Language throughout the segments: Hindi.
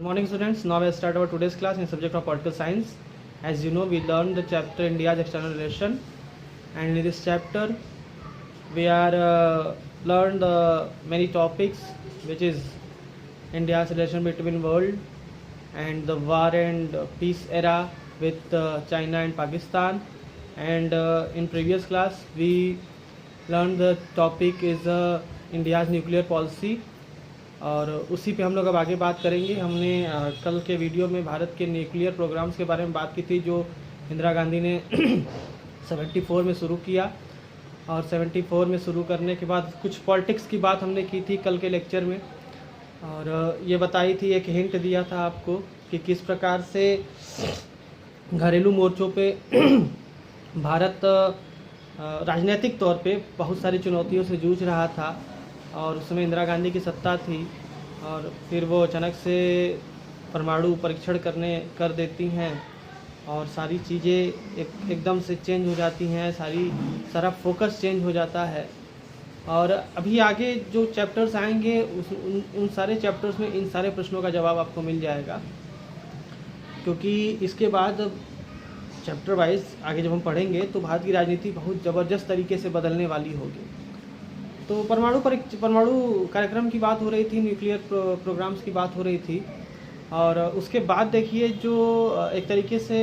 Good morning students, now we start our today's class in subject of political science. As you know, we learned the chapter India's external relation, and in this chapter we are learned many topics, which is India's relation between world and the war and peace era with China and Pakistan. And in previous class we learned the topic is India's nuclear policy, और उसी पे हम लोग अब आगे बात करेंगे। हमने कल के वीडियो में भारत के न्यूक्लियर प्रोग्राम्स के बारे में बात की थी, जो इंदिरा गांधी ने 74 में शुरू किया, और 74 में शुरू करने के बाद कुछ पॉलिटिक्स की बात हमने की थी कल के लेक्चर में, और ये बताई थी, एक हिंट दिया था आपको कि किस प्रकार से घरेलू मोर्चों पे भारत राजनीतिक तौर पे बहुत सारी चुनौतियों से जूझ रहा था, और उस समय इंदिरा गांधी की सत्ता थी, और फिर वो अचानक से परमाणु परीक्षण कर देती हैं, और सारी चीज़ें एकदम से चेंज हो जाती हैं, सारा फोकस चेंज हो जाता है। और अभी आगे जो चैप्टर्स आएंगे उन सारे चैप्टर्स में इन सारे प्रश्नों का जवाब आपको मिल जाएगा, क्योंकि इसके बाद चैप्टर वाइज आगे जब हम पढ़ेंगे तो भारत की राजनीति बहुत ज़बरदस्त तरीके से बदलने वाली होगी। तो परमाणु कार्यक्रम की बात हो रही थी, न्यूक्लियर प्रोग्राम्स की बात हो रही थी, और उसके बाद देखिए जो एक तरीके से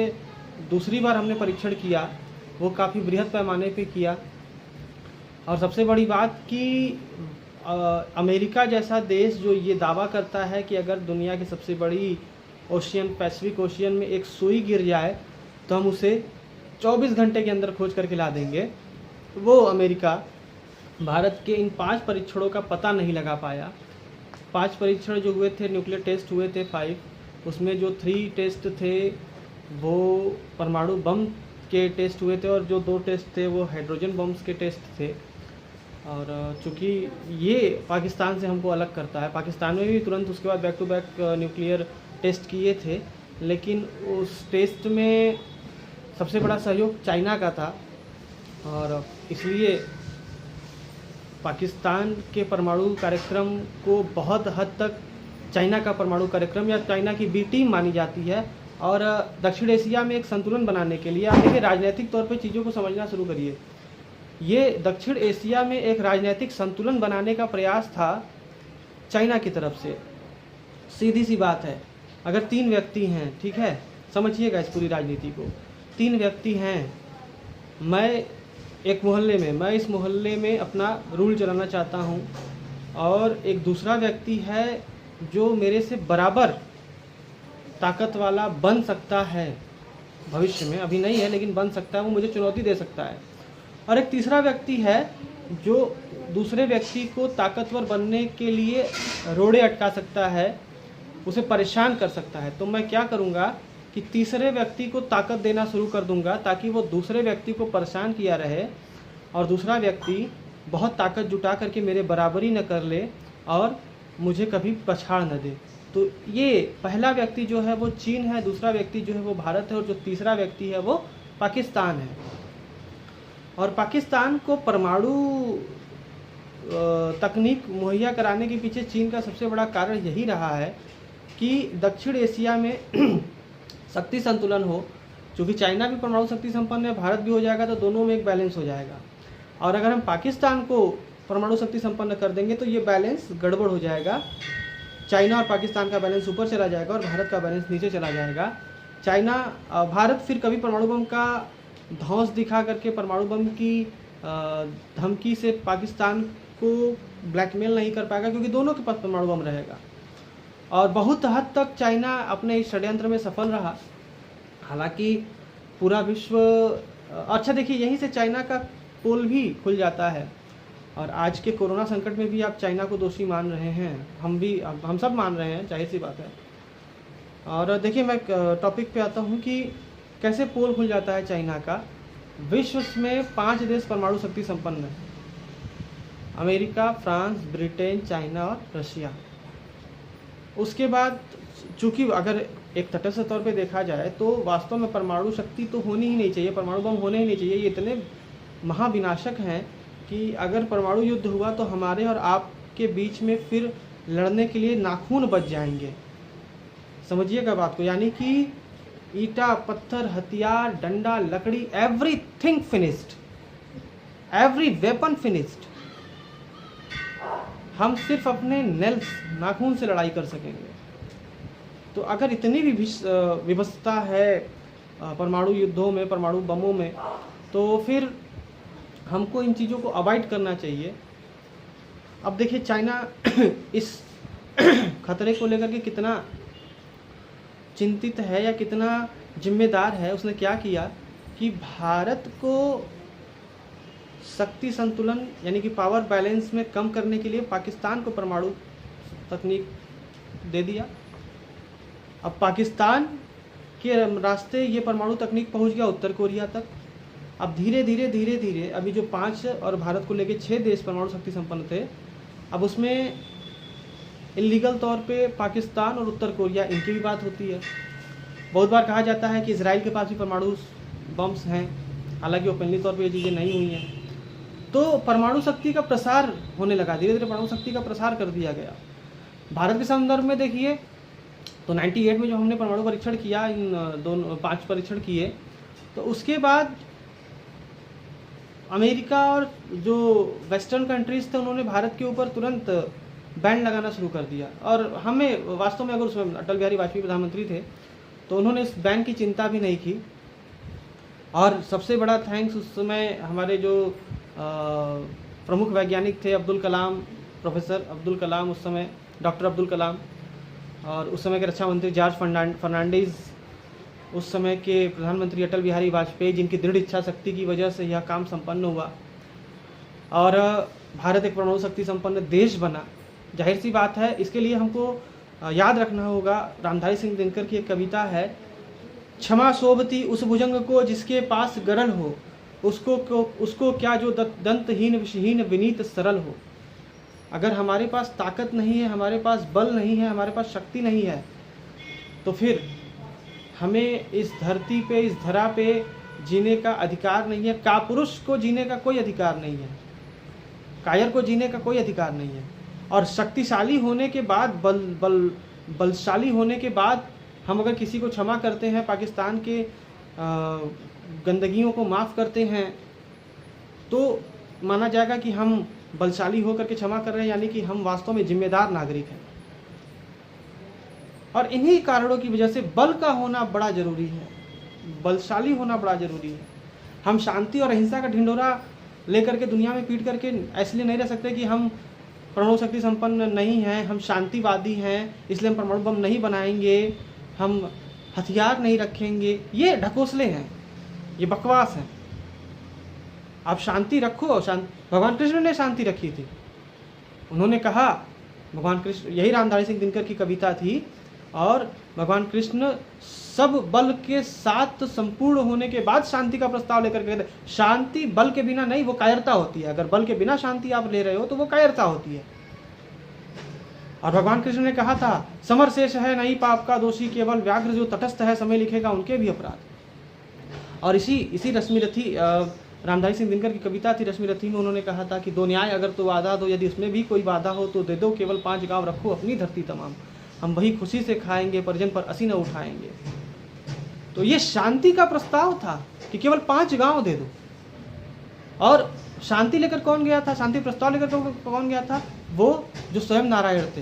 दूसरी बार हमने परीक्षण किया वो काफ़ी बृहद पैमाने पे किया। और सबसे बड़ी बात कि अमेरिका जैसा देश जो ये दावा करता है कि अगर दुनिया की सबसे बड़ी ओशियन, पैसिफिक ओशियन में एक सुई गिर जाए तो हम उसे 24 घंटे के अंदर खोज करके ला देंगे, वो अमेरिका भारत के इन 5 परीक्षणों का पता नहीं लगा पाया। 5 परीक्षण जो हुए थे, न्यूक्लियर टेस्ट हुए थे 5, उसमें जो 3 टेस्ट थे वो परमाणु बम के टेस्ट हुए थे, और जो 2 टेस्ट थे वो हाइड्रोजन बम्स के टेस्ट थे। और चूँकि ये पाकिस्तान से हमको अलग करता है, पाकिस्तान में भी तुरंत उसके बाद back to back nuclear test किए थे, लेकिन उस टेस्ट में सबसे बड़ा सहयोग चाइना का था, और इसलिए पाकिस्तान के परमाणु कार्यक्रम को बहुत हद तक चाइना का परमाणु कार्यक्रम या चाइना की बी टीम मानी जाती है। और दक्षिण एशिया में एक संतुलन बनाने के लिए, आप देखिए राजनीतिक तौर पे चीज़ों को समझना शुरू करिए, ये दक्षिण एशिया में एक राजनीतिक संतुलन बनाने का प्रयास था चाइना की तरफ से। सीधी सी बात है, अगर 3 व्यक्ति हैं, ठीक है, समझिएगा इस पूरी राजनीति को, 3 व्यक्ति हैं, मैं इस मोहल्ले में अपना रूल चलाना चाहता हूँ, और एक दूसरा व्यक्ति है जो मेरे से बराबर ताकत वाला बन सकता है भविष्य में, अभी नहीं है लेकिन बन सकता है, वो मुझे चुनौती दे सकता है, और एक तीसरा व्यक्ति है जो दूसरे व्यक्ति को ताकतवर बनने के लिए रोड़े अटका सकता है, उसे परेशान कर सकता है। तो मैं क्या करूँगा कि तीसरे व्यक्ति को ताकत देना शुरू कर दूंगा, ताकि वो दूसरे व्यक्ति को परेशान किया रहे, और दूसरा व्यक्ति बहुत ताकत जुटा करके मेरे बराबरी न कर ले और मुझे कभी पछाड़ न दे। तो ये पहला व्यक्ति जो है वो चीन है, दूसरा व्यक्ति जो है वो भारत है, और जो तीसरा व्यक्ति है वो पाकिस्तान है। और पाकिस्तान को परमाणु तकनीक मुहैया कराने के पीछे चीन का सबसे बड़ा कारण यही रहा है कि दक्षिण एशिया में शक्ति संतुलन हो। क्योंकि चाइना भी परमाणु शक्ति संपन्न है, भारत भी हो जाएगा, तो दोनों में एक बैलेंस हो जाएगा। और अगर हम पाकिस्तान को परमाणु शक्ति संपन्न कर देंगे तो ये बैलेंस गड़बड़ हो जाएगा, चाइना और पाकिस्तान का बैलेंस ऊपर चला जाएगा और भारत का बैलेंस नीचे चला जाएगा। भारत फिर कभी परमाणु बम का धौंस दिखा करके, परमाणु बम की धमकी से पाकिस्तान को ब्लैकमेल नहीं कर पाएगा, क्योंकि दोनों के पास परमाणु बम रहेगा। और बहुत हद तक चाइना अपने इस षड्यंत्र में सफल रहा, हालांकि पूरा विश्व, अच्छा देखिए, यहीं से चाइना का पोल भी खुल जाता है, और आज के कोरोना संकट में भी आप चाइना को दोषी मान रहे हैं, हम सब मान रहे हैं, जाहिर सी बात है। और देखिए मैं टॉपिक पे आता हूँ कि कैसे पोल खुल जाता है चाइना का। विश्व में 5 देश परमाणु शक्ति संपन्न है, अमेरिका, फ्रांस, ब्रिटेन, चाइना और रशिया। उसके बाद चूँकि अगर एक तटस्थ तौर पे देखा जाए तो वास्तव में परमाणु शक्ति तो होनी ही नहीं चाहिए, परमाणु बम होने ही नहीं चाहिए, ये इतने महाविनाशक हैं कि अगर परमाणु युद्ध हुआ तो हमारे और आपके बीच में फिर लड़ने के लिए नाखून बच जाएंगे। समझिएगा बात को, यानी कि ईटा, पत्थर, हथियार, डंडा, लकड़ी, everything finished, every weapon finished. हम सिर्फ अपने नेल्स, नाखून से लड़ाई कर सकेंगे। तो अगर इतनी भी विवशता है परमाणु युद्धों में, परमाणु बमों में, तो फिर हमको इन चीज़ों को अवॉइड करना चाहिए। अब देखिए चाइना इस खतरे को लेकर के कितना चिंतित है या कितना जिम्मेदार है। उसने क्या किया कि भारत को शक्ति संतुलन यानी कि पावर बैलेंस में कम करने के लिए पाकिस्तान को परमाणु तकनीक दे दिया। अब पाकिस्तान के रास्ते ये परमाणु तकनीक पहुंच गया उत्तर कोरिया तक। अब धीरे धीरे अभी जो 5 और भारत को लेके 6 देश परमाणु शक्ति संपन्न थे, अब उसमें इलीगल तौर पे पाकिस्तान और उत्तर कोरिया, इनकी भी बात होती है। बहुत बार कहा जाता है कि इजराइल के पास भी परमाणु बम्स हैं, हालांकि ओपनली तौर पे ये चीज़ें नहीं हुई हैं। तो परमाणु शक्ति का प्रसार होने लगा, धीरे धीरे परमाणु शक्ति का प्रसार कर दिया गया। भारत के संदर्भ में देखिए तो 98 में जो हमने परमाणु परीक्षण किया, इन 5 परीक्षण किए, तो उसके बाद अमेरिका और जो वेस्टर्न कंट्रीज थे उन्होंने भारत के ऊपर तुरंत बैन लगाना शुरू कर दिया। और हमें वास्तव में, अगर उसमें अटल बिहारी वाजपेयी प्रधानमंत्री थे तो उन्होंने इस बैन की चिंता भी नहीं की। और सबसे बड़ा थैंक्स उस समय हमारे जो प्रमुख वैज्ञानिक थे अब्दुल कलाम, प्रोफेसर अब्दुल कलाम, उस समय डॉक्टर अब्दुल कलाम, और उस समय के रक्षा मंत्री जॉर्ज फर्नांडीज, उस समय के प्रधानमंत्री अटल बिहारी वाजपेयी, जिनकी दृढ़ इच्छा शक्ति की वजह से यह काम संपन्न हुआ और भारत एक परमाणु शक्ति संपन्न देश बना। जाहिर सी बात है, इसके लिए हमको याद रखना होगा, रामधारी सिंह दिनकर की एक कविता है, क्षमा शोभती उस भुजंग को जिसके पास गरल हो, उसको क्या जो दंतहीन विषहीन विनीत सरल हो। अगर हमारे पास ताकत नहीं है, हमारे पास बल नहीं है, हमारे पास शक्ति नहीं है, तो फिर हमें इस धरती पे, इस धरा पे जीने का अधिकार नहीं है। कापुरुष को जीने का कोई अधिकार नहीं है, कायर को जीने का कोई अधिकार नहीं है। और शक्तिशाली होने के बाद, बलशाली होने के बाद हम अगर किसी को क्षमा करते हैं, पाकिस्तान के गंदगियों को माफ़ करते हैं, तो माना जाएगा कि हम बलशाली होकर के क्षमा कर रहे हैं, यानी कि हम वास्तव में जिम्मेदार नागरिक हैं। और इन्हीं कारणों की वजह से बल का होना बड़ा जरूरी है, बलशाली होना बड़ा जरूरी है। हम शांति और अहिंसा का ढिंढोरा लेकर के दुनिया में पीट करके इसलिए नहीं रह सकते कि हम परमाणु शक्ति संपन्न नहीं हैं, हम शांतिवादी हैं, इसलिए हम परमाणु बम नहीं बनाएंगे, हम हथियार नहीं रखेंगे। ये ढकोसले हैं, ये बकवास है। आप शांति रखो। भगवान कृष्ण ने शांति रखी थी। उन्होंने कहा, भगवान कृष्ण, यही रामधारी सिंह दिनकर की कविता थी, और भगवान कृष्ण सब बल के साथ संपूर्ण होने के बाद शांति का प्रस्ताव लेकर के, शांति बल के बिना नहीं, वो कायरता होती है। अगर बल के बिना शांति आप ले रहे हो तो वो कायरता होती है। और भगवान कृष्ण ने कहा था, समर शेष है नहीं पाप का दोषी, केवल व्याघ्र जो तटस्थ है समय लिखेगा उनके भी अपराध। और इसी रश्मिरथी, रामधारी सिंह दिनकर की कविता थी रश्मिरथी में, उन्होंने कहा था कि दो न्याय अगर तो वादा दो, यदि उसमें भी कोई बाधा हो तो दे दो, केवल 5 गांव रखो अपनी धरती तमाम, हम वही खुशी से खाएंगे, परिजन पर असी न उठाएंगे। तो ये शांति का प्रस्ताव था कि केवल 5 गांव दे दो। और शांति लेकर कौन गया था, शांति प्रस्ताव लेकर कौन गया था? वो जो स्वयं नारायण थे।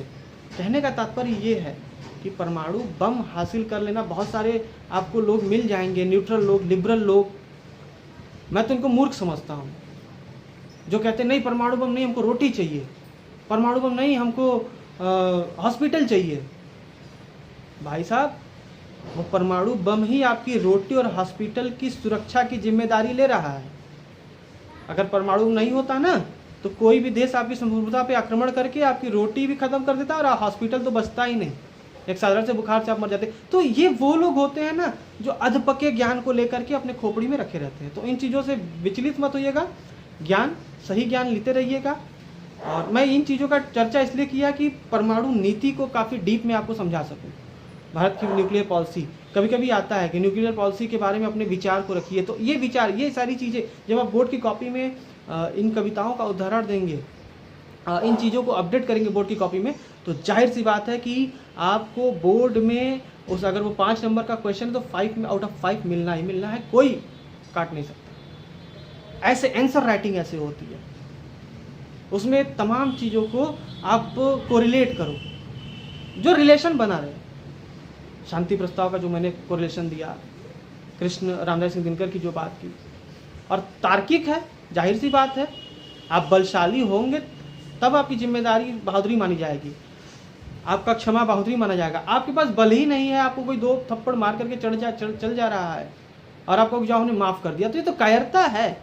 कहने का तात्पर्य ये है कि परमाणु बम हासिल कर लेना, बहुत सारे आपको लोग मिल जाएंगे, न्यूट्रल लोग, लिबरल लोग, मैं तो इनको मूर्ख समझता हूँ, जो कहते नहीं परमाणु बम नहीं, हमको रोटी चाहिए, परमाणु बम नहीं, हमको हॉस्पिटल चाहिए। भाई साहब, वो परमाणु बम ही आपकी रोटी और हॉस्पिटल की सुरक्षा की जिम्मेदारी ले रहा है। अगर परमाणु नहीं होता ना, तो कोई भी देश आपकी संप्रभुता पे आक्रमण करके आपकी रोटी भी खत्म कर देता और हॉस्पिटल तो बचता ही नहीं, एक साधारण से बुखार से आप मर जाते। तो ये वो लोग होते हैं ना जो अधपके ज्ञान को लेकर के अपने खोपड़ी में रखे रहते हैं। तो इन चीज़ों से विचलित मत होइएगा, ज्ञान, सही ज्ञान लेते रहिएगा। और मैं इन चीज़ों का चर्चा इसलिए किया कि परमाणु नीति को काफ़ी डीप में आपको समझा सकूं। भारत की न्यूक्लियर पॉलिसी, कभी कभी आता है कि न्यूक्लियर पॉलिसी के बारे में अपने विचार को रखिए। तो ये विचार, ये सारी चीज़ें जब आप बोर्ड की कॉपी में इन कविताओं का उदाहरण देंगे, इन चीज़ों को अपडेट करेंगे बोर्ड की कॉपी में, तो जाहिर सी बात है कि आपको बोर्ड में उस अगर वो 5 नंबर का क्वेश्चन तो 5 आउट ऑफ 5 मिलना ही मिलना है, कोई काट नहीं सकता। ऐसे आंसर राइटिंग ऐसे होती है, उसमें तमाम चीज़ों को आप कोरिलेट करो, जो रिलेशन बना रहे। शांति प्रस्ताव का जो मैंने कोरिलेशन दिया, कृष्ण रामदास सिंह दिनकर की जो बात की, और तार्किक है, जाहिर सी बात है। आप बलशाली होंगे तब आपकी जिम्मेदारी बहादुरी मानी जाएगी, आपका क्षमा बहादुरी माना जाएगा। आपके पास बल ही नहीं है, आपको कोई 2 थप्पड़ मार करके चल जा रहा है और आपको जाओ ने माफ़ कर दिया, तो ये तो कायरता है।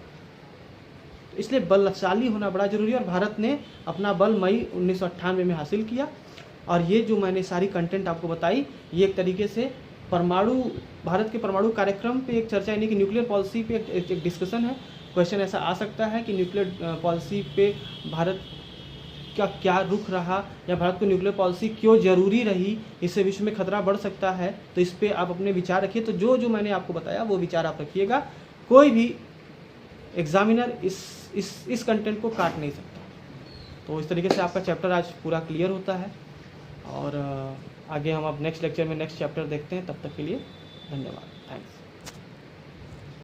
इसलिए बलशाली होना बड़ा जरूरी है, और भारत ने अपना बल मई 1998 में हासिल किया। और ये जो मैंने सारी कंटेंट आपको बताई, ये एक तरीके से भारत के परमाणु कार्यक्रम पे एक चर्चा, यानी कि न्यूक्लियर पॉलिसी पे एक डिस्कशन है। क्वेश्चन ऐसा आ सकता है कि न्यूक्लियर पॉलिसी पे भारत का क्या रुख रहा, या भारत को न्यूक्लियर पॉलिसी क्यों जरूरी रही, इससे विश्व में खतरा बढ़ सकता है। तो इस पे आप अपने विचार रखिए। तो जो मैंने आपको बताया वो विचार आप रखिएगा। कोई भी एग्जामिनर इस कंटेंट को काट नहीं सकता। तो इस तरीके से आपका चैप्टर आज पूरा क्लियर होता है, और आगे हम अब नेक्स्ट लेक्चर में नेक्स्ट चैप्टर देखते हैं। तब तक के लिए धन्यवाद, थैंक्स।